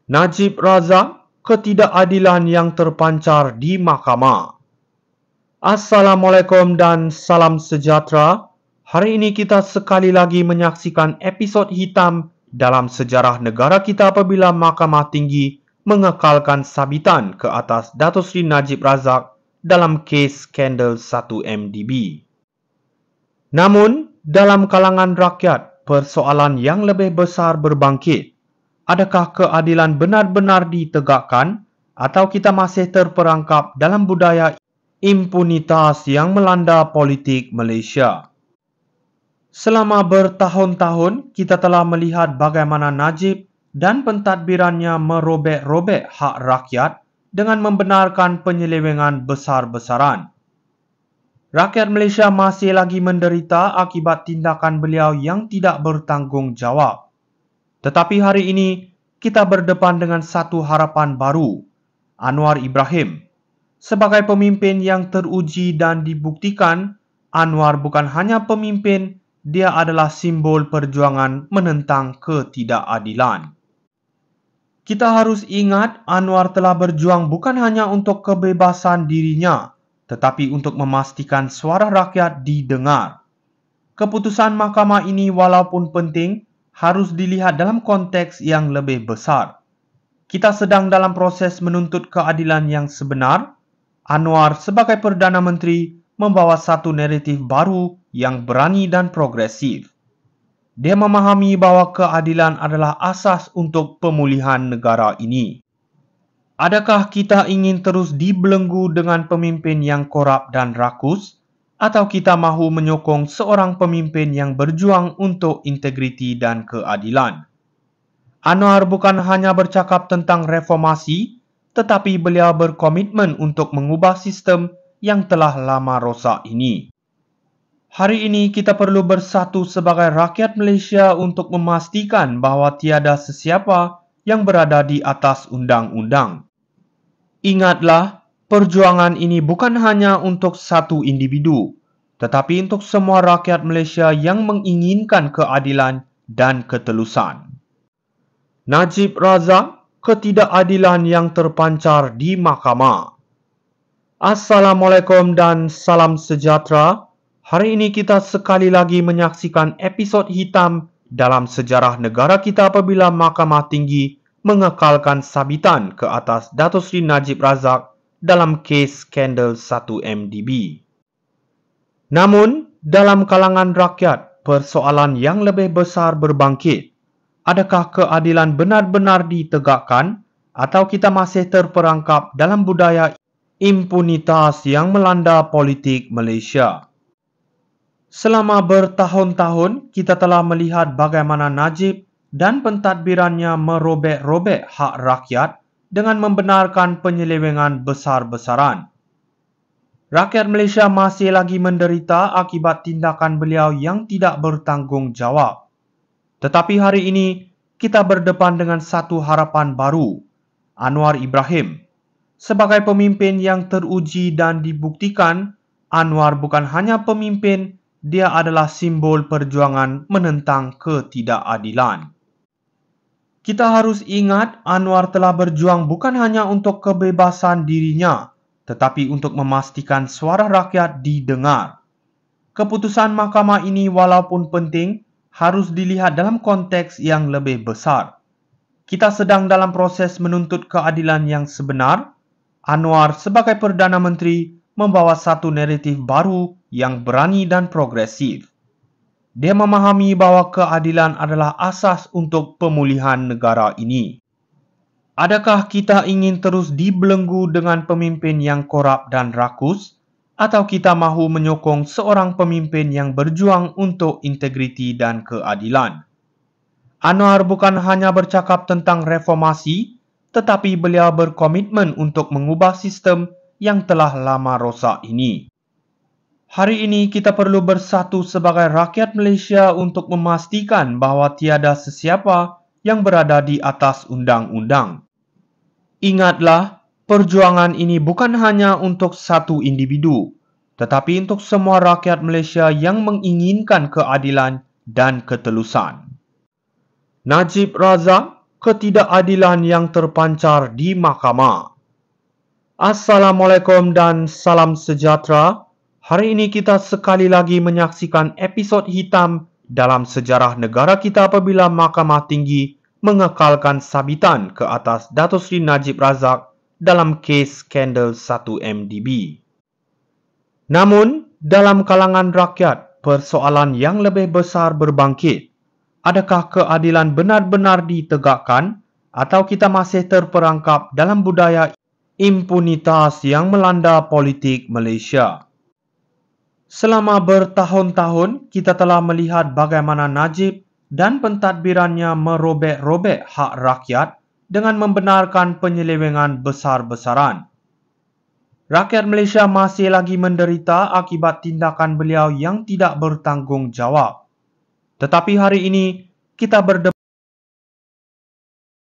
Najib Razak, ketidakadilan yang terpancar di mahkamah. Assalamualaikum dan salam sejahtera. Hari ini kita sekali lagi menyaksikan episod hitam dalam sejarah negara kita apabila Mahkamah Tinggi mengekalkan sabitan ke atas Datuk Seri Najib Razak dalam kes skandal 1MDB. Namun, dalam kalangan rakyat, persoalan yang lebih besar berbangkit. Adakah keadilan benar-benar ditegakkan atau kita masih terperangkap dalam budaya impunitas yang melanda politik Malaysia? Selama bertahun-tahun, kita telah melihat bagaimana Najib dan pentadbirannya merobek-robek hak rakyat dengan membenarkan penyelewengan besar-besaran. Rakyat Malaysia masih lagi menderita akibat tindakan beliau yang tidak bertanggungjawab. Tetapi hari ini, kita berdepan dengan satu harapan baru, Anwar Ibrahim. Sebagai pemimpin yang teruji dan dibuktikan, Anwar bukan hanya pemimpin, dia adalah simbol perjuangan menentang ketidakadilan. Kita harus ingat Anwar telah berjuang bukan hanya untuk kebebasan dirinya, tetapi untuk memastikan suara rakyat didengar. Keputusan mahkamah ini walaupun penting, harus dilihat dalam konteks yang lebih besar. Kita sedang dalam proses menuntut keadilan yang sebenar. Anwar sebagai Perdana Menteri membawa satu naratif baru yang berani dan progresif. Dia memahami bahawa keadilan adalah asas untuk pemulihan negara ini. Adakah kita ingin terus dibelenggu dengan pemimpin yang korup dan rakus? Atau kita mahu menyokong seorang pemimpin yang berjuang untuk integriti dan keadilan? Anwar bukan hanya bercakap tentang reformasi, tetapi beliau berkomitmen untuk mengubah sistem yang telah lama rosak ini. Hari ini kita perlu bersatu sebagai rakyat Malaysia untuk memastikan bahawa tiada sesiapa yang berada di atas undang-undang. Ingatlah, perjuangan ini bukan hanya untuk satu individu, tetapi untuk semua rakyat Malaysia yang menginginkan keadilan dan ketelusan. Najib Razak, ketidakadilan yang terpancar di mahkamah. Assalamualaikum dan salam sejahtera. Hari ini kita sekali lagi menyaksikan episod hitam dalam sejarah negara kita apabila Mahkamah Tinggi mengekalkan sabitan ke atas Datuk Seri Najib Razak dalam kes skandal 1MDB. Namun, dalam kalangan rakyat, persoalan yang lebih besar berbangkit. Adakah keadilan benar-benar ditegakkan atau kita masih terperangkap dalam budaya impunitas yang melanda politik Malaysia? Selama bertahun-tahun, kita telah melihat bagaimana Najib dan pentadbirannya merobek-robek hak rakyat dengan membenarkan penyelewengan besar-besaran. Rakyat Malaysia masih lagi menderita akibat tindakan beliau yang tidak bertanggungjawab. Tetapi hari ini, kita berdepan dengan satu harapan baru, Anwar Ibrahim. Sebagai pemimpin yang teruji dan dibuktikan, Anwar bukan hanya pemimpin, dia adalah simbol perjuangan menentang ketidakadilan. Kita harus ingat Anwar telah berjuang bukan hanya untuk kebebasan dirinya, tetapi untuk memastikan suara rakyat didengar. Keputusan mahkamah ini walaupun penting, harus dilihat dalam konteks yang lebih besar. Kita sedang dalam proses menuntut keadilan yang sebenar. Anwar sebagai Perdana Menteri membawa satu naratif baru yang berani dan progresif. Dia memahami bahawa keadilan adalah asas untuk pemulihan negara ini. Adakah kita ingin terus dibelenggu dengan pemimpin yang korup dan rakus? Atau kita mahu menyokong seorang pemimpin yang berjuang untuk integriti dan keadilan? Anwar bukan hanya bercakap tentang reformasi, tetapi beliau berkomitmen untuk mengubah sistem yang telah lama rosak ini. Hari ini kita perlu bersatu sebagai rakyat Malaysia untuk memastikan bahawa tiada sesiapa yang berada di atas undang-undang. Ingatlah, perjuangan ini bukan hanya untuk satu individu, tetapi untuk semua rakyat Malaysia yang menginginkan keadilan dan ketelusan. Najib Razak, ketidakadilan yang terpancar di mahkamah. Assalamualaikum dan salam sejahtera. Hari ini kita sekali lagi menyaksikan episod hitam dalam sejarah negara kita apabila Mahkamah Tinggi mengekalkan sabitan ke atas Datuk Seri Najib Razak dalam kes skandal 1MDB. Namun, dalam kalangan rakyat, persoalan yang lebih besar berbangkit. Adakah keadilan benar-benar ditegakkan atau kita masih terperangkap dalam budaya impunitas yang melanda politik Malaysia? Selama bertahun-tahun, kita telah melihat bagaimana Najib dan pentadbirannya merobek-robek hak rakyat dengan membenarkan penyelewengan besar-besaran. Rakyat Malaysia masih lagi menderita akibat tindakan beliau yang tidak bertanggungjawab. Tetapi hari ini kita berdebat